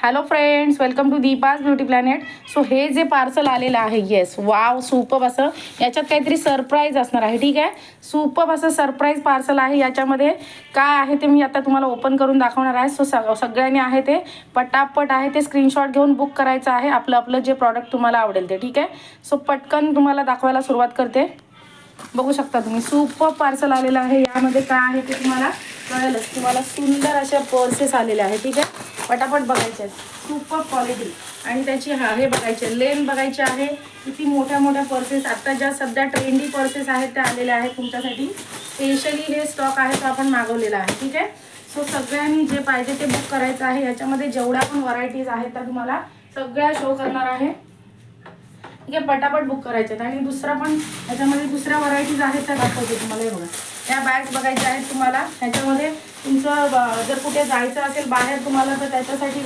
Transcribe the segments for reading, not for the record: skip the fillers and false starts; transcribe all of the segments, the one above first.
Hello friends, welcome to Deepa's beauty planet. So हे जे parcel आलेलं आहे, येस वाव सुपर्ब असं याच्यात काहीतरी सरप्राईज असणार आहे. ठीक आहे, सुपर्ब असं सरप्राईज पार्सल आहे. याच्यामध्ये काय आहे ते मी आता तुम्हाला ओपन करून दाखवणार आहे. सो सगळ्यांनी आहे ते पटापट आहे ते स्क्रीनशॉट घेऊन बुक करायचं आहे आपलं जे प्रॉडक्ट तुम्हाला आवडेल ते. ठीक आहे, सो पटकन तुम्हाला दाखवायला सुरुवात करते. बघू शकता तुम्ही सुपर पार्सल आलेलं आहे. यामध्ये काय आहे ते तुम्हाला कळेलच. तुम्हाला सुंदर अशा पर्सेस आलेल्या आहेत. ठीक आहे, पटापट बघायचे आहेत. सुपर क्वालिटी आणि त्याची हे बघायचे, लेन बघायचे आहे. किती मोठ्या मोठ्या पर्सेस आता ज्या सध्या ट्रेंडी पर्सेस आहेत त्या आलेल्या आहेत तुमच्यासाठी. स्पेशली हे स्टॉक आहे तो आपण मागवलेला आहे. ठीक आहे, सो सगळ्यांनी जे पाहिजे ते बुक करायचं आहे. याच्यामध्ये जेवढ्या पण व्हरायटीज आहेत त्या तुम्हाला सगळ्या शो करणार आहे. ठीक आहे, पटापट बुक करायचे आहेत. आणि दुसरा पण याच्यामध्ये दुसऱ्या व्हरायटीज आहेत त्या दाखवते तुम्हाला. हे बघा, त्या बॅग्स बघायच्या आहेत तुम्हाला. ह्याच्यामध्ये तुमचं जर कुठे जायचं असेल बाहेर तुम्हाला तर त्याच्यासाठी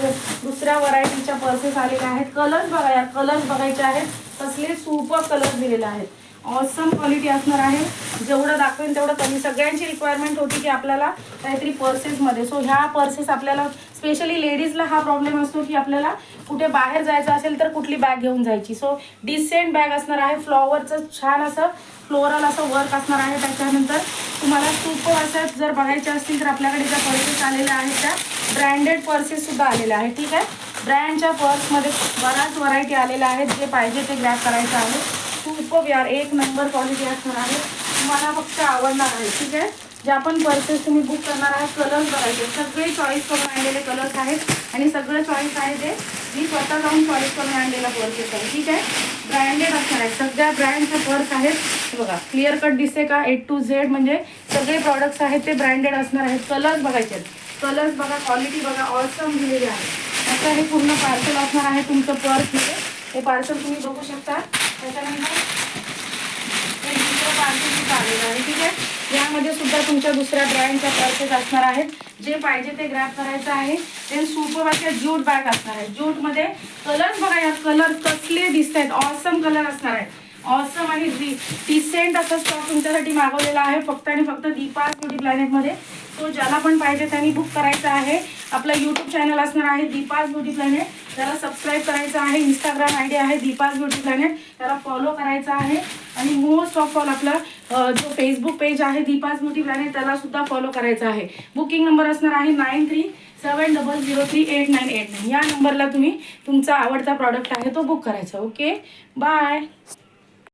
दुसऱ्या व्हरायटीच्या पर्सेस आलेल्या आहेत. कलर्स बघा, या कलर्स बघायचे आहेत. कसले सुपर कलर्स दिलेले आहेत. ऑसम क्वालिटी असणार आहे. जेवढं दाखवेन तेवढं कमी. सगळ्यांची रिक्वायरमेंट होती की आपल्याला काहीतरी पर्सेसमध्ये. सो ह्या पर्सेस आपल्याला स्पेशली लेडीजला हा प्रॉब्लेम असतो की आपल्याला कुठे बाहेर जायचं असेल तर कुठली बॅग घेऊन जायची. सो डिसेंट बॅग असणार आहे. फ्लॉवरचं छान असं फ्लोरल असं वर्क असणार आहे. त्याच्यानंतर तुम्हाला सुपर असं जर बघायचे असतील तर आपल्याकडे ज्या पर्सेस आलेल्या आहेत त्या ब्रँडेड पर्सेससुद्धा आलेल्या आहेत. ठीक आहे, ब्रँडच्या पर्समध्ये बऱ्याच व्हरायटी आलेल्या आहेत. जे पाहिजे ते ग्रॅब करायचं आहे. खूप यार एक नंबर क्वालिटी असणार आहे. तुम्हाला फक्त आवडणार आहे. ठीक आहे, ज्या पण पर्सेस तुम्ही बुक करणार आहात कलर्स बघायचे. सगळे चॉईस करून आणलेले कलर्स आहेत आणि सगळं चॉईस आहे ते मी स्वतः जाऊन चॉईस करून आणलेला पर्सेस आहे. ठीक आहे, ब्रँडेड असणार आहे. सगळ्या ब्रँडच्या पर्स आहेत. बघा क्लिअर कट दिसते का, A to Z म्हणजे सगळे प्रॉडक्ट्स आहेत ते ब्रँडेड असणार आहेत. कलर्स बघायचे आहेत. कलर्स बघा, क्वालिटी बघा, ऑसम दिलेली आहे. आता हे पूर्ण पार्सल असणार आहे तुमचं पर्स. हे पार्सल तुम्ही बघू शकता. त्याच्यानंतर हे दुसरं पार्सल सुद्धा आलेलं आहे. ठीक आहे, यामध्ये सुद्धा तुमच्या दुसऱ्या ब्रँडच्या पर्सेस असणार आहेत. जे पाहिजे ते ग्रॅब करायचं आहे. ते सुपर अशा ज्यूट बॅग असणार आहे. ज्यूटमध्ये कलर्स बघा, या कलर कसले दिसत आहेत. ऑसम कलर असणार आहे. ऑसम आणि डिसेंट असा स्टॉक तुमच्यासाठी मागवलेला आहे फक्त आणि फक्त दीपाज ब्युटी प्लॅनेटमध्ये. तो ज्याला पण पाहिजे त्यांनी बुक करायचं आहे. आपला यूट्यूब चॅनल असणार आहे दीपाज ब्युटी प्लॅनेट, त्याला सबस्क्राईब करायचं आहे. इंस्टाग्राम ID आहे दीपाज ब्युटी प्लॅनेट, त्याला फॉलो करायचं आहे. आणि मोस्ट ऑफ ऑल आपला जो फेसबुक पेज आहे दीपाज ब्युटी प्लॅनेट त्याला सुद्धा फॉलो करायचं आहे. बुकिंग नंबर असणार आहे 9370038989. या नंबरला तुम्ही तुमचा आवडता प्रॉडक्ट आहे तो बुक करायचा. Okay, bye.